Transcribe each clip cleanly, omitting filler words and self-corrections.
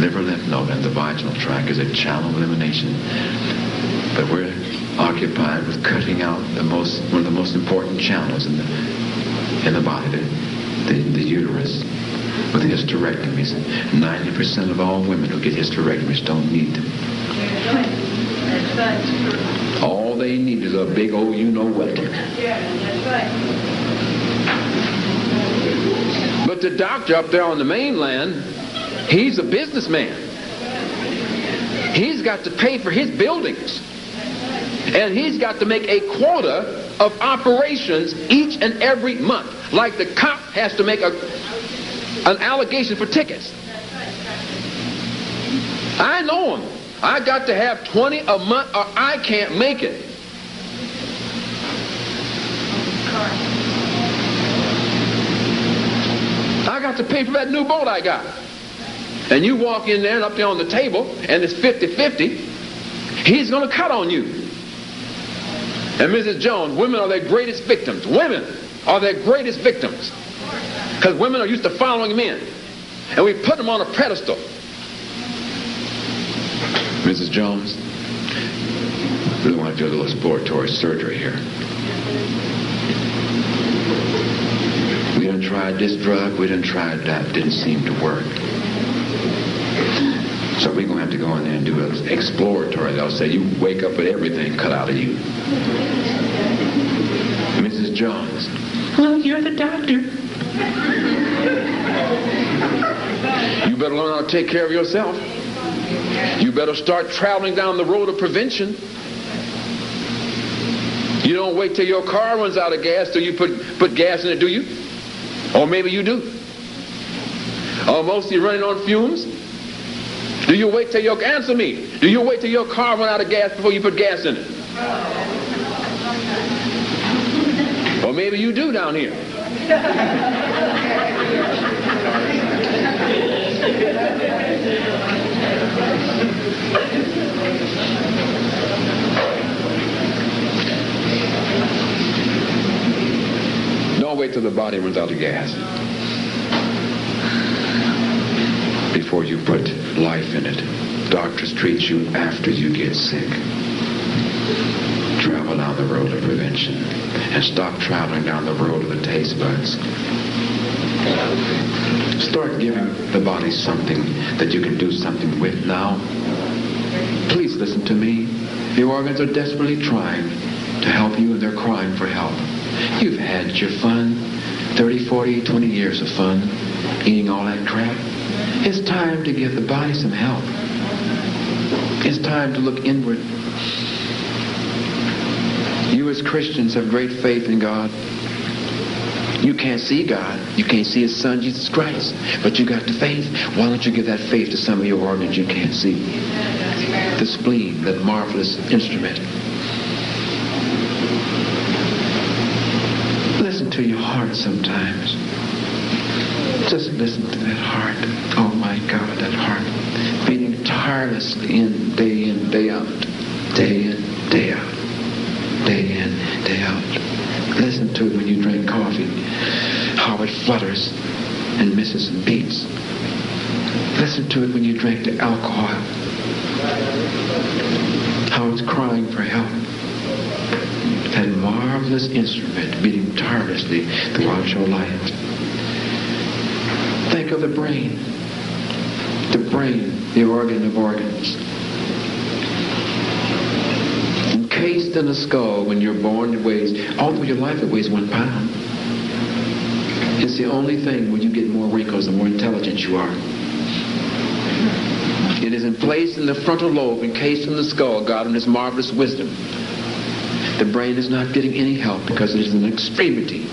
liver lymph node and the vaginal tract is a channel of elimination. But we're occupied with cutting out one of the most important channels in the body, the uterus, with hysterectomies. 90% of all women who get hysterectomies don't need them. That's right. All they need is a big old you-know-what. Yeah, that's right. But the doctor up there on the mainland, he's a businessman. He's got to pay for his buildings. And he's got to make a quota of operations each and every month. Like the cop has to make an allegation for tickets. I know him. I got to have 20 a month or I can't make it. I got to pay for that new boat I got. And you walk in there and up there on the table and it's 50-50, he's going to cut on you. And Mrs. Jones, women are their greatest victims. Women are their greatest victims. Because women are used to following men. And we put them on a pedestal. Mrs. Jones, we want to do a little exploratory surgery here. We done tried this drug, we done tried that, didn't seem to work. So we're going to have to go in there and do an exploratory. They'll say, you wake up with everything cut out of you. Mrs. Jones. Well, you're the doctor. You better learn how to take care of yourself. You better start traveling down the road of prevention. You don't wait till your car runs out of gas till you put gas in it, do you? Or maybe you do. Or most of you running on fumes. Do you wait till your, answer me, do you wait till your car runs out of gas before you put gas in it? Or maybe you do down here. Don't wait till the body runs out of gas before you put life in it. Doctors treat you after you get sick. Travel down the road of prevention and stop traveling down the road of the taste buds. Start giving the body something that you can do something with now. Please listen to me. The organs are desperately trying to help you, and they're crying for help. You've had your fun, 30, 40, 20 years of fun, eating all that crap. It's time to give the body some help. It's time to look inward. You as Christians have great faith in God. You can't see God. You can't see His Son, Jesus Christ. But you got the faith. Why don't you give that faith to some of your organs you can't see? The spleen, that marvelous instrument. Listen to your heart sometimes. Just listen to that heart. Oh my God, that heart. Beating tirelessly in, day out. Day in, day out. Day in, day out. Listen to it when you drink coffee. How it flutters and misses and beats. Listen to it when you drink the alcohol. How it's crying for help. That marvelous instrument beating tirelessly throughout your life. Think of the brain. The brain, the organ of organs. Encased in the skull when you're born, it weighs, all through your life it weighs 1 pound. It's the only thing when you get more wrinkles, the more intelligent you are. It is placed in the frontal lobe, encased in the skull, God in His marvelous wisdom. The brain is not getting any help because it is an extremity.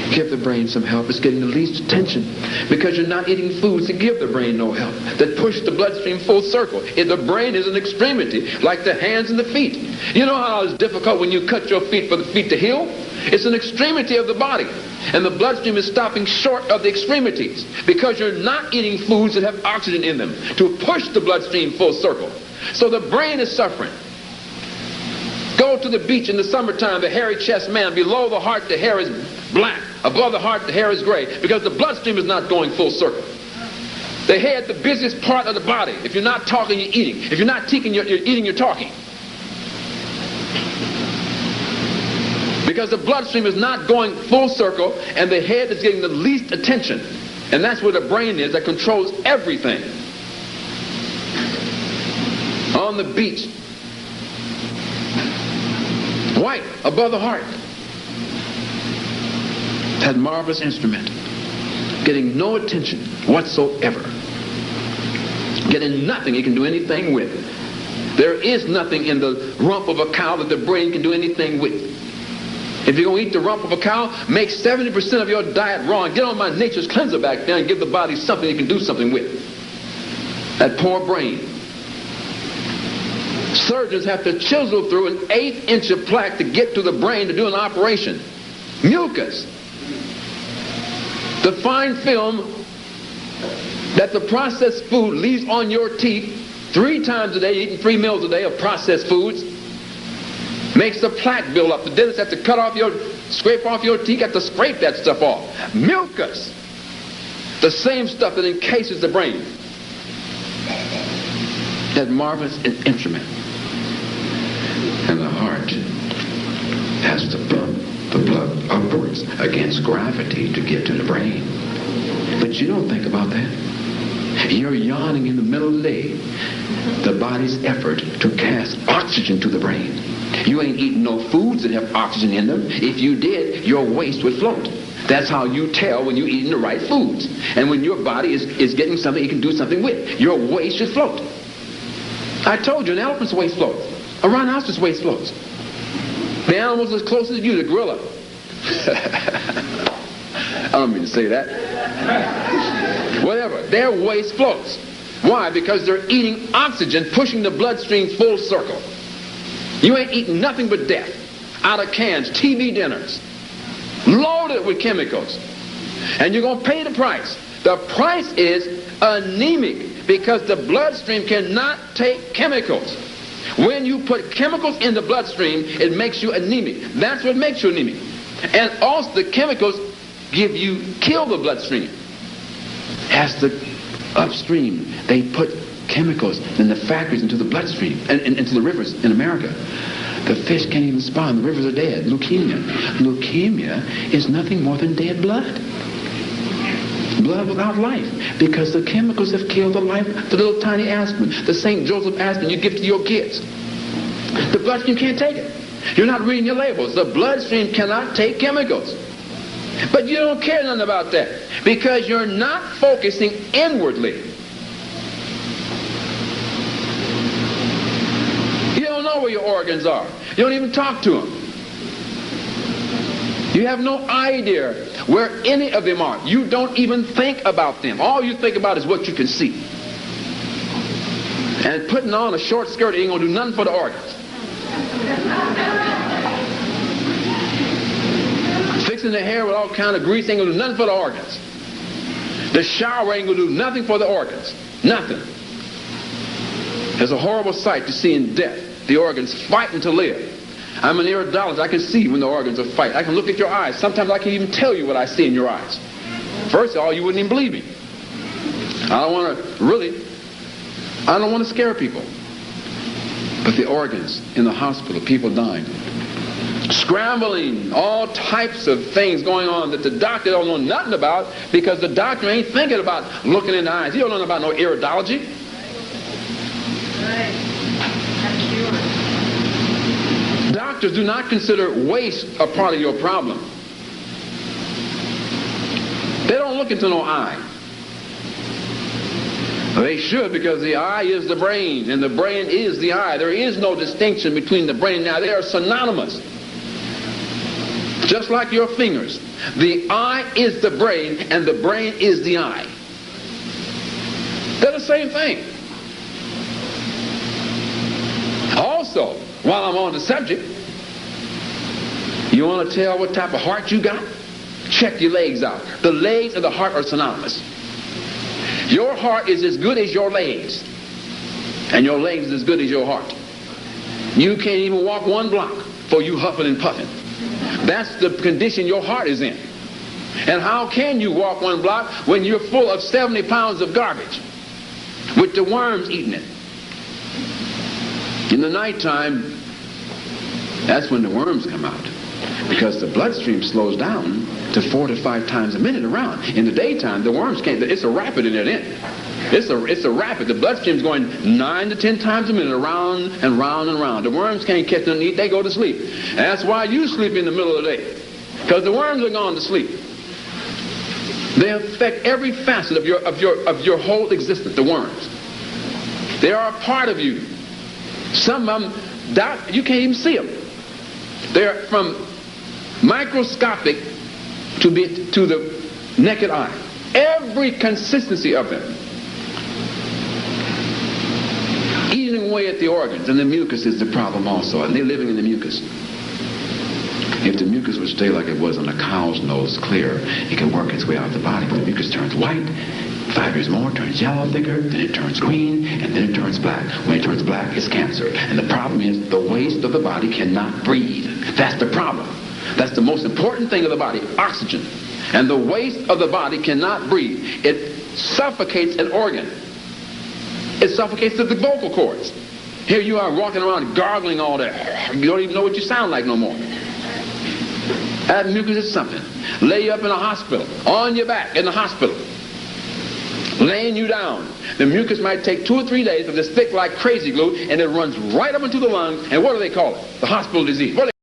Give the brain some help. It's getting the least attention because you're not eating foods that give the brain no help, that push the bloodstream full circle. The brain is an extremity, like the hands and the feet. You know how it's difficult when you cut your feet for the feet to heal? It's an extremity of the body. And the bloodstream is stopping short of the extremities because you're not eating foods that have oxygen in them to push the bloodstream full circle. So the brain is suffering. Go to the beach in the summertime, the hairy chest man. Below the heart, the hair is black. Above the heart, the hair is gray because the bloodstream is not going full circle. The head, the busiest part of the body. If you're not talking, you're eating. If you're not eating, you're eating, you're talking. Because the bloodstream is not going full circle, and the head is getting the least attention. And that's where the brain is that controls everything. On the beach, white above the heart. That marvelous instrument, getting no attention whatsoever, getting nothing it can do anything with. There is nothing in the rump of a cow that the brain can do anything with. If you're going to eat the rump of a cow, make 70% of your diet raw and get on my nature's cleanser back there and give the body something it can do something with. That poor brain. Surgeons have to chisel through an 1/8 inch of plaque to get to the brain to do an operation. Mucus. The fine film that the processed food leaves on your teeth 3 times a day, eating 3 meals a day of processed foods, makes the plaque build up. The dentist has to scrape off your teeth, got to scrape that stuff off. Mucus. The same stuff that encases the brain. That marvelous instrument. And the heart has to pump the blood upwards against gravity to get to the brain. But you don't think about that. You're yawning in the middle of the day. The body's effort to cast oxygen to the brain. You ain't eating no foods that have oxygen in them. If you did, your waste would float. That's how you tell when you're eating the right foods. And when your body is getting something it can do something with. Your waste should float. I told you, an elephant's waste floats. A rhinoceros' waste floats. The animals as close as you, the gorilla. I don't mean to say that. Whatever. Their waste floats. Why? Because they're eating oxygen, pushing the bloodstream full circle. You ain't eating nothing but death. Out of cans, TV dinners. Loaded with chemicals. And you're going to pay the price. The price is anemic because the bloodstream cannot take chemicals. When you put chemicals in the bloodstream, it makes you anemic. That's what makes you anemic. And also the chemicals kill the bloodstream. As the upstream, they put chemicals in the factories into the bloodstream and into the rivers in America. The fish can't even spawn. The rivers are dead. Leukemia. Leukemia is nothing more than dead blood. Blood without life. Because the chemicals have killed the life. The little tiny aspirin. The St. Joseph aspirin you give to your kids. The bloodstream can't take it. You're not reading your labels. The bloodstream cannot take chemicals. But you don't care nothing about that. Because you're not focusing inwardly. You don't know where your organs are. You don't even talk to them. You have no idea where any of them are. You don't even think about them. All you think about is what you can see. And putting on a short skirt ain't going to do nothing for the organs. Fixing the hair with all kind of grease ain't going to do nothing for the organs. The shower ain't going to do nothing for the organs. Nothing. It's a horrible sight to see in death. The organs fighting to live. I'm an iridologist. I can see when the organs are fighting. I can look at your eyes. Sometimes I can even tell you what I see in your eyes. First of all, you wouldn't even believe me. I don't want to scare people. But the organs in the hospital, people dying. Scrambling, all types of things going on that the doctor don't know nothing about because the doctor ain't thinking about looking in the eyes. He don't know about no iridology. Doctors do not consider waste a part of your problem. They don't look into no eye. They should, because the eye is the brain and the brain is the eye. There is no distinction between the brain. Now they are synonymous. Just like your fingers. The eye is the brain and the brain is the eye. They're the same thing. Also, while I'm on the subject, you want to tell what type of heart you got? Check your legs out. The legs and the heart are synonymous. Your heart is as good as your legs. And your legs is as good as your heart. You can't even walk 1 block before you huffing and puffing. That's the condition your heart is in. And how can you walk 1 block when you're full of 70 pounds of garbage with the worms eating it? In the nighttime, that's when the worms come out, because the bloodstream slows down to 4 to 5 times a minute around. In the daytime, the worms can't. It's a rapid in that end. It's a rapid. The bloodstream's going 9 to 10 times a minute, around and round and round. The worms can't catch them and eat. They go to sleep. And that's why you sleep in the middle of the day, because the worms are gone to sleep. They affect every facet of your whole existence. The worms. They are a part of you. Some of them, you can't even see them. They're from microscopic to the naked eye. Every consistency of them. Eating away at the organs, and the mucus is the problem also, and they're living in the mucus. If the mucus would stay like it was on a cow's nose, clear, it can work its way out of the body. But the mucus turns white, 5 years more, turns yellow, thicker, then it turns green, and then it turns black. When it turns black, it's cancer. And the problem is the waste of the body cannot breathe. That's the problem. That's the most important thing of the body, oxygen. And the waste of the body cannot breathe. It suffocates an organ. It suffocates the vocal cords. Here you are walking around gargling all day. You don't even know what you sound like no more. That mucus is something. Lay you up in a hospital, on your back in the hospital, laying you down. The mucus might take 2 or 3 days of this thick like crazy glue, and it runs right up into the lungs. And what do they call it? The hospital disease. What do they